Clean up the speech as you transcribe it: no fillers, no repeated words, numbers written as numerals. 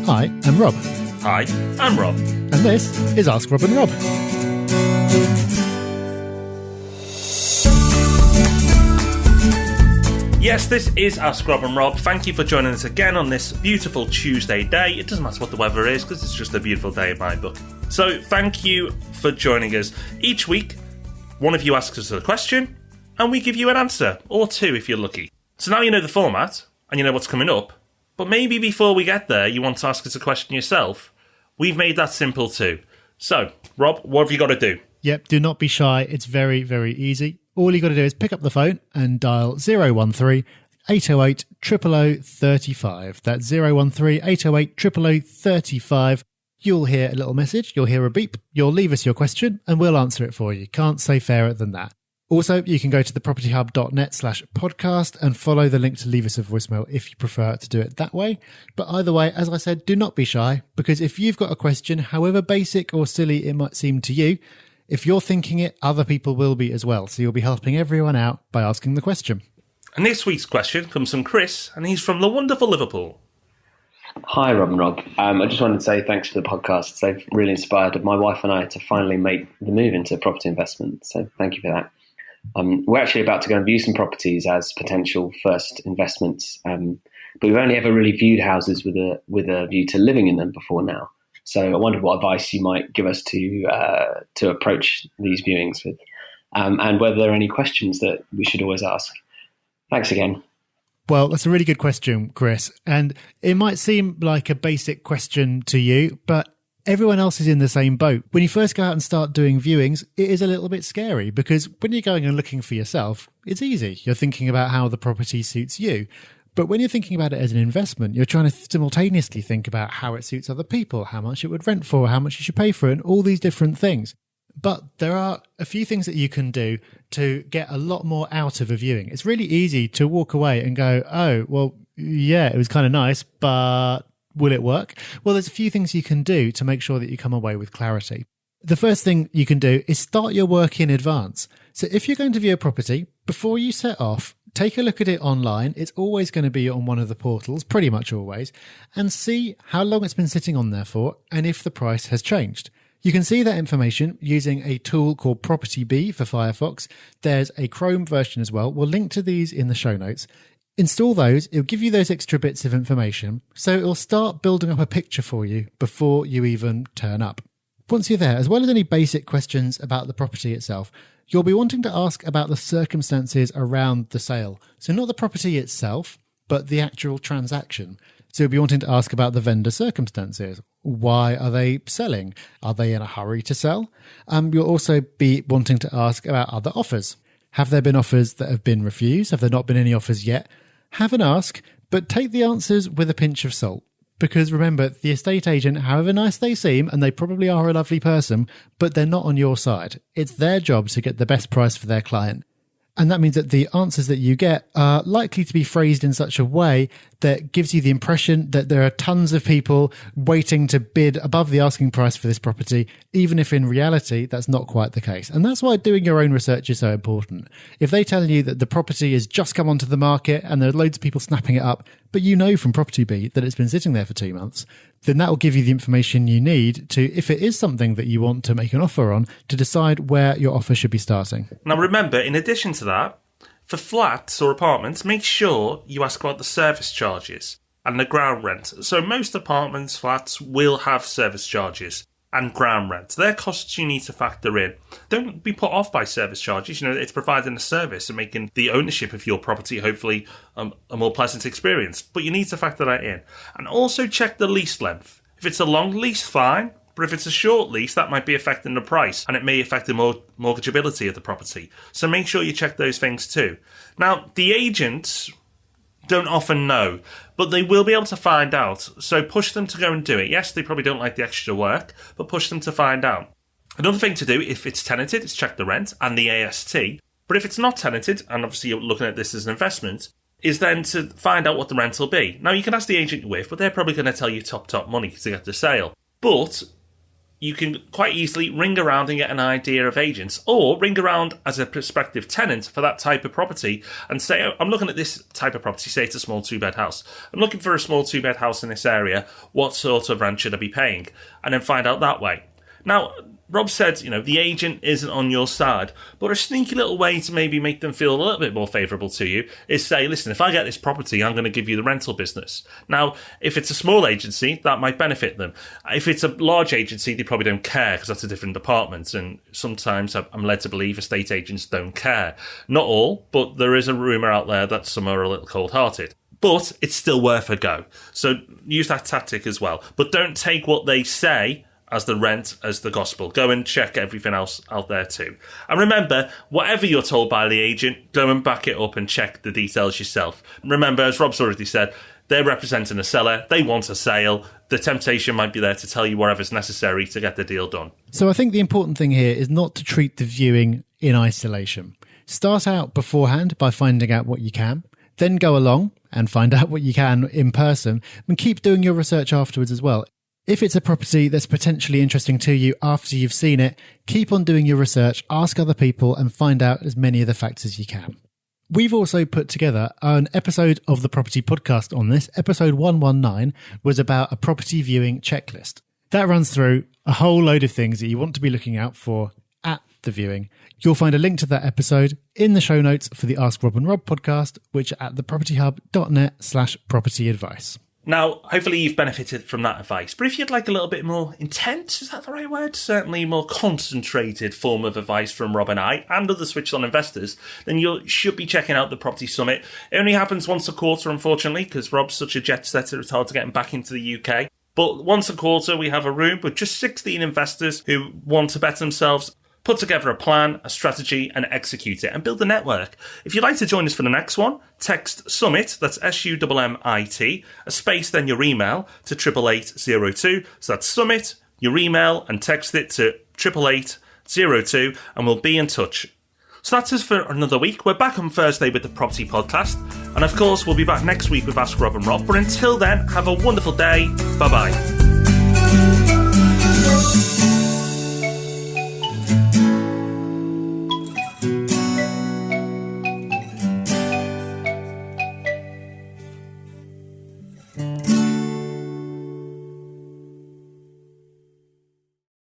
I am Rob. Hi, I'm Rob. And this is Ask Rob and Rob. Yes, this is Ask Rob and Rob. Thank you for joining us again on this beautiful Tuesday day. It doesn't matter what the weather is because it's just a beautiful day in my book. So thank you for joining us. Each week, one of you asks us a question and we give you an answer, or two if you're lucky. So now you know the format and you know what's coming up, but maybe before we get there you want to ask us a question yourself. We've made that simple too. So, Rob, what have you got to do? Yep, do not be shy. It's very, very easy. All you got to do is pick up the phone and dial 013 808 00035. That's 013 808 00035. You'll hear a little message, you'll hear a beep, you'll leave us your question, and we'll answer it for you. Can't say fairer than that. Also, you can go to thepropertyhub.net/podcast and follow the link to leave us a voicemail if you prefer to do it that way. But either way, as I said, do not be shy, because if you've got a question, however basic or silly it might seem to you, if you're thinking it, other people will be as well. So you'll be helping everyone out by asking the question. And this week's question comes from Chris, and he's from the wonderful Liverpool. Hi, Rob and Rob. I just wanted to say thanks for the podcast. They've really inspired my wife and I to finally make the move into property investment. So thank you for that. We're actually about to go and view some properties as potential first investments, but we've only ever really viewed houses with a view to living in them before now. So I wondered what advice you might give us to approach these viewings with, and whether there are any questions that we should always ask. Thanks again. Well, that's a really good question, Chris. And it might seem like a basic question to you, but everyone else is in the same boat. When you first go out and start doing viewings, it is a little bit scary because when you're going and looking for yourself, it's easy. You're thinking about how the property suits you. But when you're thinking about it as an investment, you're trying to simultaneously think about how it suits other people, how much it would rent for, how much you should pay for it, and all these different things. But there are a few things that you can do to get a lot more out of a viewing. It's really easy to walk away and go, oh, well, yeah, it was kind of nice, but will it work? Well, there's a few things you can do to make sure that you come away with clarity. The first thing you can do is start your work in advance. So if you're going to view a property, before you set off, take a look at it online. It's always going to be on one of the portals, pretty much always, and see how long it's been sitting on there for and if the price has changed. You can see that information using a tool called Property Bee for Firefox. There's a Chrome version as well. We'll link to these in the show notes. Install those. It'll give you those extra bits of information. So it'll start building up a picture for you before you even turn up. Once you're there, as well as any basic questions about the property itself, you'll be wanting to ask about the circumstances around the sale. So not the property itself, but the actual transaction. So you'll be wanting to ask about the vendor circumstances. Why are they selling? Are they in a hurry to sell? You'll also be wanting to ask about other offers. Have there been offers that have been refused? Have there not been any offers yet? Have an ask, but take the answers with a pinch of salt. Because remember, the estate agent, however nice they seem, and they probably are a lovely person, but they're not on your side. It's their job to get the best price for their client. And that means that the answers that you get are likely to be phrased in such a way that gives you the impression that there are tons of people waiting to bid above the asking price for this property, even if in reality that's not quite the case. And that's why doing your own research is so important. If they tell you that the property has just come onto the market and there are loads of people snapping it up, but you know from Property Bee that it's been sitting there for 2 months, then that will give you the information you need to, if it is something that you want to make an offer on, to decide where your offer should be starting. Now remember, in addition to that, for flats or apartments, make sure you ask about the service charges and the ground rent. So most apartments, flats will have service charges and ground rent. They're costs you need to factor in. Don't be put off by service charges. You know, it's providing a service and making the ownership of your property hopefully a more pleasant experience. But you need to factor that in. And also check the lease length. If it's a long lease, fine. But if it's a short lease, that might be affecting the price and it may affect the mortgageability of the property. So make sure you check those things too. Now, the agents don't often know, but they will be able to find out. So push them to go and do it. Yes, they probably don't like the extra work, but push them to find out. Another thing to do, if it's tenanted, is check the rent and the AST. But if it's not tenanted, and obviously you're looking at this as an investment, is then to find out what the rent will be. Now, you can ask the agent you're with, but they're probably going to tell you top money to get the sale. But you can quite easily ring around and get an idea of agents, or ring around as a prospective tenant for that type of property and say, I'm looking at this type of property, say it's a small 2-bed house. I'm looking for a small 2-bed house in this area. What sort of rent should I be paying? And then find out that way. Now, Rob said, the agent isn't on your side, but a sneaky little way to maybe make them feel a little bit more favourable to you is say, listen, if I get this property, I'm going to give you the rental business. Now, if it's a small agency, that might benefit them. If it's a large agency, they probably don't care because that's a different department. And sometimes I'm led to believe estate agents don't care. Not all, but there is a rumour out there that some are a little cold-hearted. But it's still worth a go. So use that tactic as well. But don't take what they say as the rent, as the gospel. Go and check everything else out there too. And remember, whatever you're told by the agent, go and back it up and check the details yourself. Remember, as Rob's already said, they're representing a seller. They want a sale. The temptation might be there to tell you whatever's necessary to get the deal done. So I think the important thing here is not to treat the viewing in isolation. Start out beforehand by finding out what you can. Then go along and find out what you can in person, and keep doing your research afterwards as well. If it's a property that's potentially interesting to you after you've seen it, keep on doing your research, ask other people and find out as many of the facts as you can. We've also put together an episode of the Property Podcast on this. Episode 119 was about a property viewing checklist. That runs through a whole load of things that you want to be looking out for at the viewing. You'll find a link to that episode in the show notes for the Ask Rob and Rob podcast, which are at thepropertyhub.net/property advice. Now, hopefully you've benefited from that advice, but if you'd like a little bit more intense, is that the right word? Certainly more concentrated form of advice from Rob and I and other switched-on investors, then you should be checking out the Property Summit. It only happens once a quarter, unfortunately, because Rob's such a jet setter, it's hard to get him back into the UK. But once a quarter, we have a room with just 16 investors who want to better themselves, put together a plan, a strategy, and execute it, and build a network. If you'd like to join us for the next one, text SUMMIT, that's SUMMIT, a space, then your email, to 88802. So that's SUMMIT, your email, and text it to 88802, and we'll be in touch. So that's us for another week. We're back on Thursday with the Property Podcast. And of course, we'll be back next week with Ask Rob and Rob. But until then, have a wonderful day. Bye-bye.